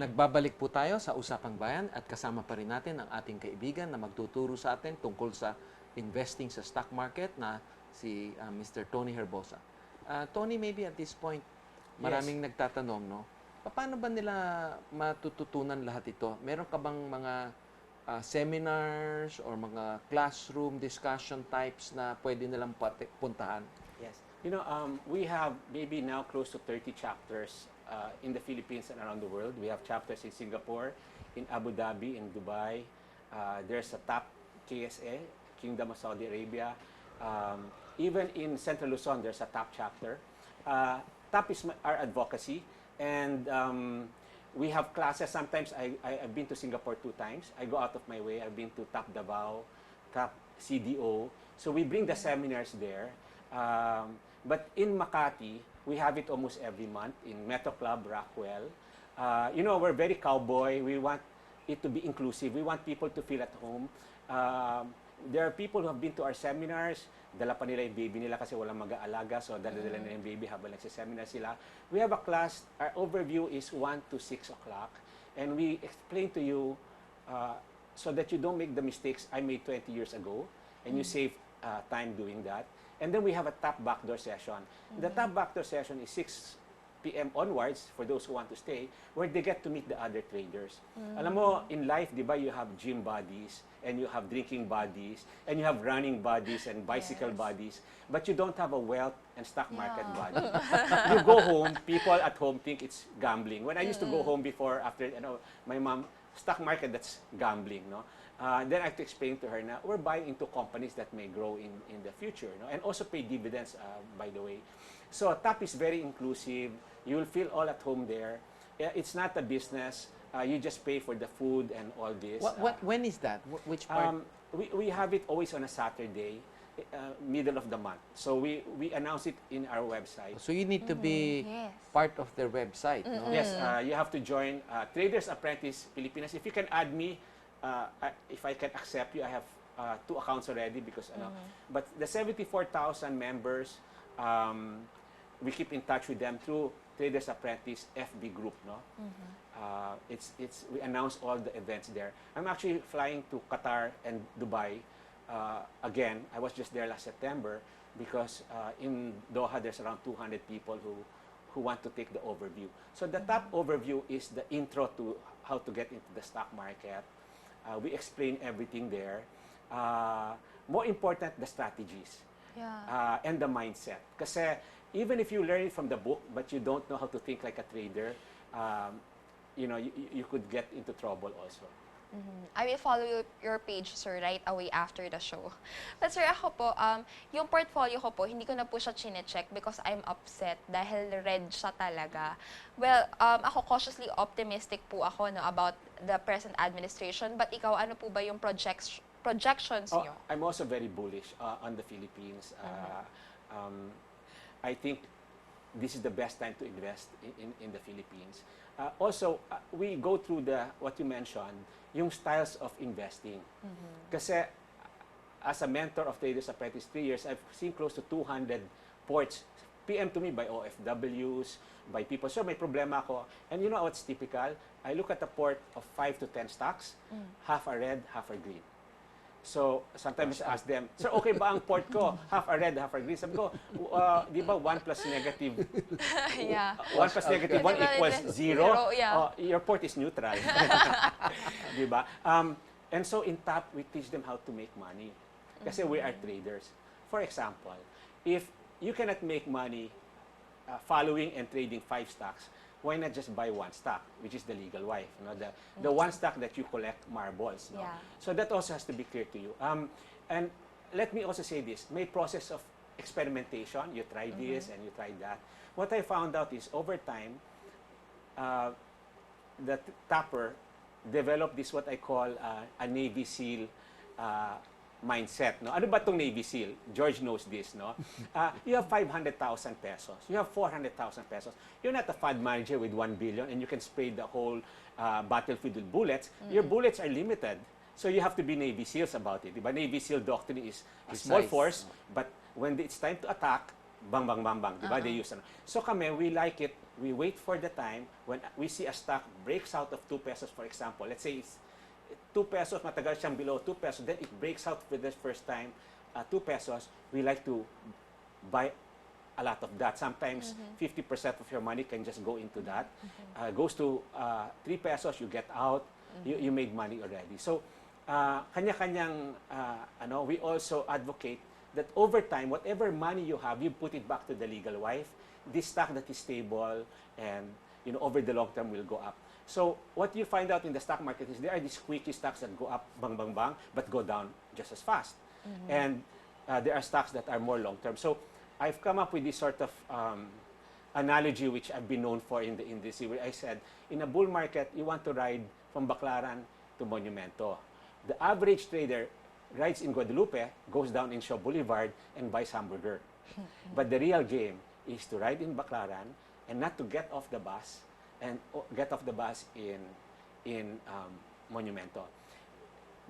Nagbabalik po tayo sa Usapang Bayan at kasama pa rin natin ang ating kaibigan na magtuturo sa atin tungkol sa investing sa stock market na si Mr. Tony Herbosa. Tony, maybe at this point, maraming nagtatanong, no? Paano ba nila matututunan lahat ito? Meron ka bang mga seminars or mga classroom discussion types na pwede nilang puntahan? Yes. You know, we have maybe now close to 30 chapters in the Philippines and around the world. We have chapters in Singapore, in Abu Dhabi, in Dubai. There's a top KSA, Kingdom of Saudi Arabia. Even in Central Luzon, there's a top chapter. Top is our advocacy. And we have classes. Sometimes I've been to Singapore 2 times. I go out of my way. I've been to Top Davao, Top CDO. So we bring the seminars there. But in Makati, we have it almost every month in Metro Club, Rockwell. You know, we're very cowboy. We want it to be inclusive. We want people to feel at home. There are people who have been to our seminars. Dala pa nila yung baby nila kasi walang mag-aalaga. So, dala-dala nila yung baby habang nagsiseminar sila. We have a class. Our overview is 1 to 6 o'clock. And we explain to you so that you don't make the mistakes I made 20 years ago. And you save time doing that. And then we have a top backdoor session. The top backdoor session is 6 p.m. onwards for those who want to stay, where they get to meet the other traders. Alam mo, in life, di ba, you have gym buddies, and you have drinking buddies, and you have running buddies and bicycle buddies, but you don't have a wealth and stock market buddy. You go home, people at home think it's gambling. When I used to go home before, after, you know, my mom, stock market, that's gambling, no? Then I have to explain to her na we're buying into companies that may grow in the future, no? And also pay dividends, by the way. So TAP is very inclusive. You will feel all at home there. It's not a business. You just pay for the food and all this. When is that? Which part? We have it always on a Saturday, middle of the month. So we announce it in our website. So you need to be part of their website. No? Yes, you have to join Traders Apprentice Pilipinas. If you can add me, if I can accept you, I have 2 accounts already because but the 74,000 members, we keep in touch with them through Traders Apprentice FB group, no? We announce all the events there. I'm actually flying to Qatar and Dubai again. I was just there last September because in Doha there's around 200 people who want to take the overview. So the top overview is the intro to how to get into the stock market. We explain everything there. More important, the strategies and the mindset. Kasi even if you learn it from the book, but you don't know how to think like a trader, you know, you could get into trouble also. I will follow your page, sir, right away after the show. But sir, ako po, yung portfolio ko po, hindi ko na po siya chine-check because I'm upset dahil red siya talaga. Well, ako cautiously optimistic po ako, no, about the present administration. But ikaw, ano po ba yung projections niyo? I'm also very bullish on the Philippines. I think this is the best time to invest in the Philippines. Also, we go through what you mentioned, yung styles of investing. Kasi as a mentor of Traders Apprentice 3 years, I've seen close to 200 ports PM to me by OFWs, by people. So may problema ako. And you know what's typical? I look at a port of 5 to 10 stocks, half are red, half are green. So, sometimes I ask them, sir, okay ba ang port ko? Half a red, half a green. Sabi ko, di ba 1 plus negative? 1 plus negative 1 equals 0? Your port is neutral. Di ba? And so, in TAP, we teach them how to make money. Kasi we are traders. For example, if you cannot make money following and trading 5 stocks, why not just buy 1 stock, which is the legal wife, you know, the 1 stock that you collect marbles. No? So that also has to be clear to you. And let me also say this, may process of experimentation. You try this and you try that. What I found out is over time, the tapper developed this what I call a Navy SEAL mindset, no? Ano ba itong Navy SEAL? George knows this, no? You have 500,000 pesos. You have 400,000 pesos. You're not a fund manager with 1 billion and you can spray the whole battlefield with bullets. Your bullets are limited. So you have to be Navy SEALs about it. Diba? Navy SEAL doctrine is a small force, but when it's time to attack, bang, bang, bang, bang. Diba? They use ano. So kami, we like it. We wait for the time when we see a stock breaks out of 2 pesos, for example. Let's say it's 2 pesos, matagal siyang below 2 pesos, then it breaks out for the first time, 2 pesos. We like to buy a lot of that. Sometimes 50% of your money can just go into that. Goes to 3 pesos, you get out, you made money already. So, kanya-kanyang, we also advocate that over time, whatever money you have, you put it back to the legal wife. This stock that is stable and over the long term will go up. So what you find out in the stock market is there are these squeaky stocks that go up, bang, bang, bang, but go down just as fast. And there are stocks that are more long term. So I've come up with this sort of analogy which I've been known for in the industry, where I said, in a bull market, you want to ride from Baclaran to Monumento. The average trader rides in Guadalupe, goes down in Shaw Boulevard, and buys hamburger. But the real game is to ride in Baclaran and not to get off the bus and get off the bus in Monumento.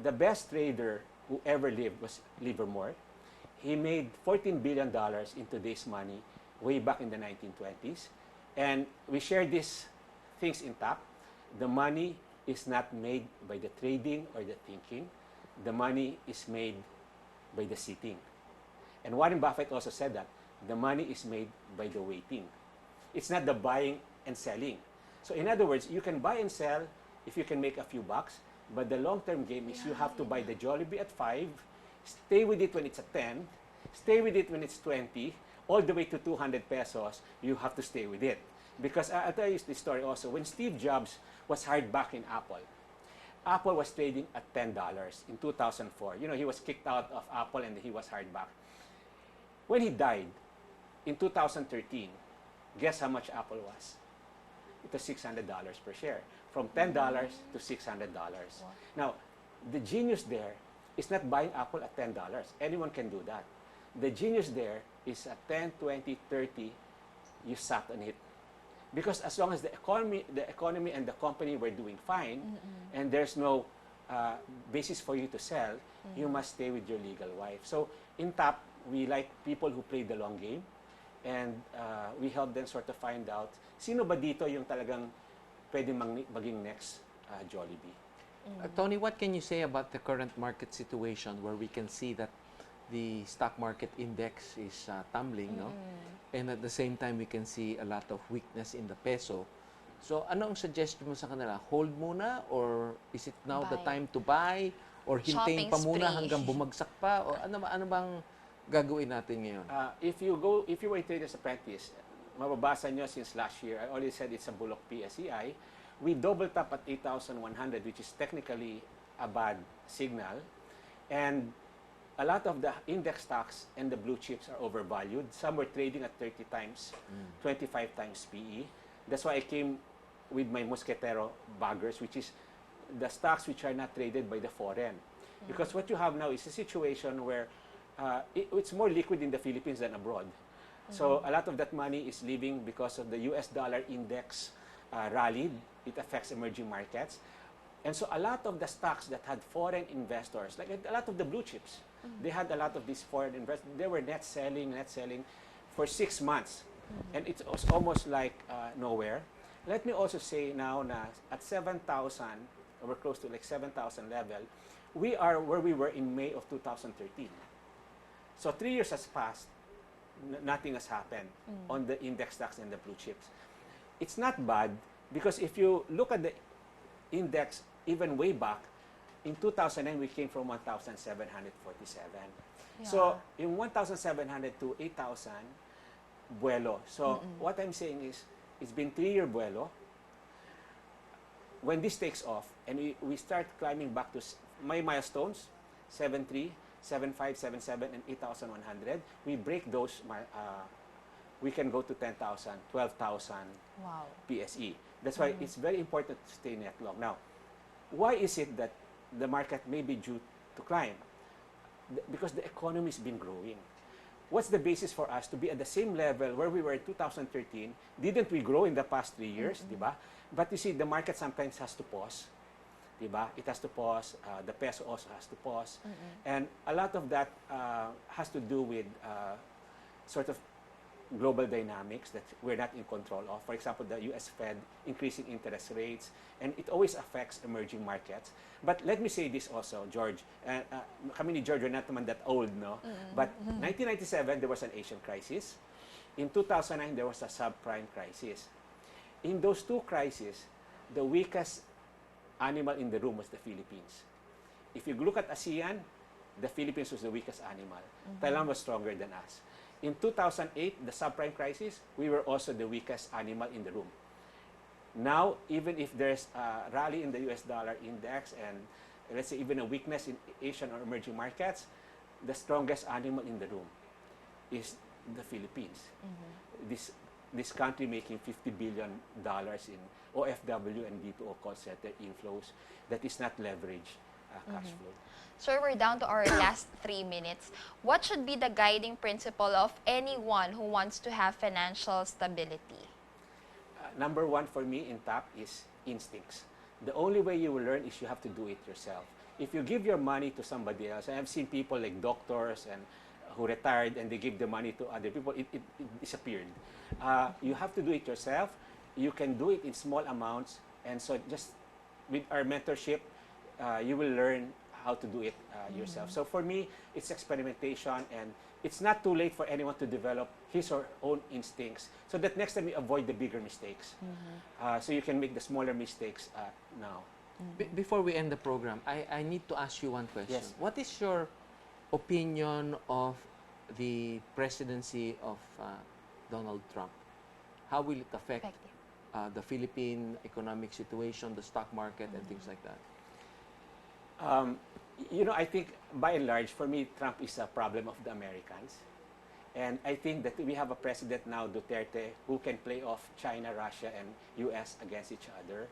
The best trader who ever lived was Livermore. He made $14 billion in today's money way back in the 1920s. And we share these things in top. The money is not made by the trading or the thinking. The money is made by the sitting. And Warren Buffett also said that the money is made by the waiting. It's not the buying and selling. So in other words, you can buy and sell if you can make a few bucks, but the long-term game is you have to buy the Jollibee at 5, stay with it when it's at 10, stay with it when it's 20, all the way to 200 pesos, you have to stay with it. Because I'll tell you this story also. When Steve Jobs was hired back in Apple, Apple was trading at $10 in 2004. He was kicked out of Apple and he was hired back. When he died in 2013, guess how much Apple was? It was $600 per share. From $10 to $600. Now, the genius there is not buying Apple at $10. Anyone can do that. The genius there is at 10, 20, 30, you sat on it. Because as long as the economy and the company were doing fine, and there's no basis for you to sell, you must stay with your legal wife. So in top, we like people who play the long game, and we help them sort of find out, sino ba dito yung talagang pwede maging next Jollibee? Tony, what can you say about the current market situation where we can see that the stock market index is tumbling, no? And at the same time, we can see a lot of weakness in the peso. So, ano ang suggestion mo sa kanila? Hold muna, or is it now the Buy. time to buy? Or hintayin Shopping pa muna spree. hanggang bumagsak pa? O ano bang gagawin natin ngayon? If you were a Traders Apprentice, mababasa nyo since last year, I already said it's a bullock PSEI. We doubled up at 8,100, which is technically a bad signal. And a lot of the index stocks and the blue chips are overvalued. Some were trading at 30 times, 25 times PE. That's why I came with my Mosquetero baggers, which is the stocks which are not traded by the foreign. Because what you have now is a situation where it's more liquid in the Philippines than abroad. So a lot of that money is leaving because of the US dollar index rallied. It affects emerging markets. And so a lot of the stocks that had foreign investors, like a lot of the blue chips, they had a lot of these foreign investors. They were net selling for 6 months. And it was almost like nowhere. Let me also say now na at 7,000, we're close to like 7,000 level, we are where we were in May of 2013. So 3 years has passed, nothing has happened on the index stocks and the blue chips. It's not bad because if you look at the index even way back, in 2009 we came from 1,747. Yeah. So in 1,700 to 8,000, buelo. So what I'm saying is, it's been 3-year buelo. When this takes off and we start climbing back to my milestones, 7.3, 7.5, 7.7, and 8,100, we break those, we can go to 10,000, 12,000 Wow. PSE. That's why it's very important to stay net long. Now, why is it that the market may be due to climb? Because the economy has been growing. What's the basis for us to be at the same level where we were in 2013? Didn't we grow in the past 3 years, diba? But you see, the market sometimes has to pause, diba? It has to pause. The peso also has to pause, and a lot of that has to do with sort of global dynamics that we're not in control of. For example, the US Fed increasing interest rates, and it always affects emerging markets. But let me say this also, George. Kami ni George, we're not naman that old, no? But 1997, there was an Asian crisis. In 2009, there was a subprime crisis. In those two crises, the weakest animal in the room was the Philippines. If you look at ASEAN, the Philippines was the weakest animal. Thailand was stronger than us. In 2008, the subprime crisis, we were also the weakest animal in the room. Now, even if there's a rally in the US dollar index and let's say even a weakness in Asian or emerging markets, the strongest animal in the room is the Philippines. This country making $50 billion in OFW and B2O call center inflows that is not leverage cash flow. Sir, we're down to our last 3 minutes. What should be the guiding principle of anyone who wants to have financial stability? Number one for me in top is instincts. The only way you will learn is you have to do it yourself. If you give your money to somebody else, I have seen people like doctors and who retired and they give the money to other people, it disappeared. You have to do it yourself. You can do it in small amounts, and so just with our mentorship, you will learn how to do it yourself. So for me, it's experimentation, and it's not too late for anyone to develop his or her own instincts so that next time you avoid the bigger mistakes. So you can make the smaller mistakes now. Before we end the program, I need to ask you one question. Yes. What is your opinion of the presidency of Donald Trump? How will it affect the Philippine economic situation, the stock market, and things like that? You know, I think by and large, for me, Trump is a problem of the Americans. And I think that we have a president now, Duterte, who can play off China, Russia, and US against each other.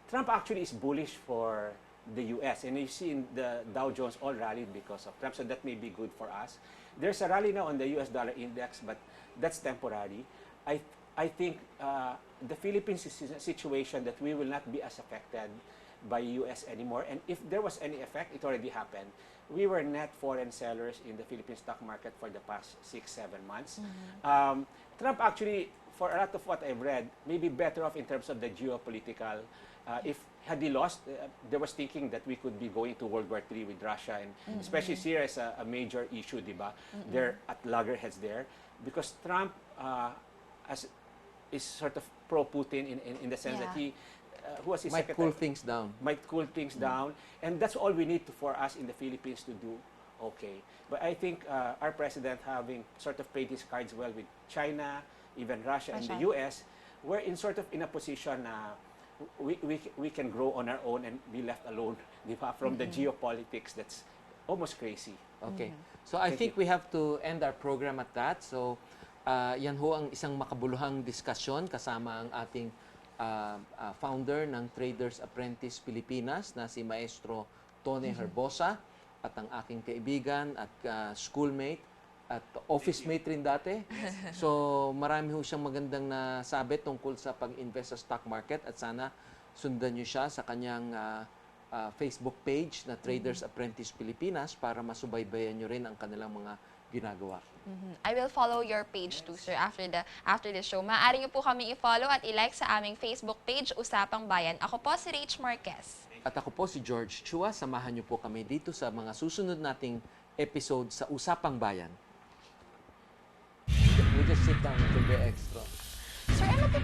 Trump actually is bullish for the US. And you see in the Dow Jones all rallied because of Trump, so that may be good for us. There's a rally now on the US dollar index, but that's temporary. I think the Philippines is in a situation that we will not be as affected by US anymore. And if there was any effect, it already happened. We were net foreign sellers in the Philippine stock market for the past 6-7 months. Trump actually, for a lot of what I've read, may be better off in terms of the geopolitical. If had he lost, there was thinking that we could be going to World War III with Russia, and especially Syria is a major issue, diba? They're at loggerheads there because Trump is sort of pro-Putin in the sense that he who was his Might secretary, cool things down. might cool things down, and that's all we need for us in the Philippines to do okay. But I think our president, having sort of played his cards well with China, even Russia, and the US, we're in sort of in a position we can grow on our own and be left alone, diba? From the geopolitics that's almost crazy. Okay. So I think we have to end our program at that. So yan ho ang isang makabuluhang diskusyon kasama ang ating founder ng Traders Apprentice Pilipinas na si Maestro Tony Herbosa at ang aking kaibigan at schoolmate at office mate rin dati. So marami ho siyang magandang nasabi tungkol sa pag-invest sa stock market at sana sundan niyo siya sa kanyang Facebook page na Traders Apprentice Pilipinas para masubaybayan niyo rin ang kanilang mga ginagawa. I will follow your page too, sir, after the show. Maaari niyo po kami i-follow at i-like sa aming Facebook page, Usapang Bayan. Ako po si Rach Marquez. At ako po si George Chua. Samahan niyo po kami dito sa mga susunod nating episode sa Usapang Bayan. We just sit down to be extra. Sir, ano po?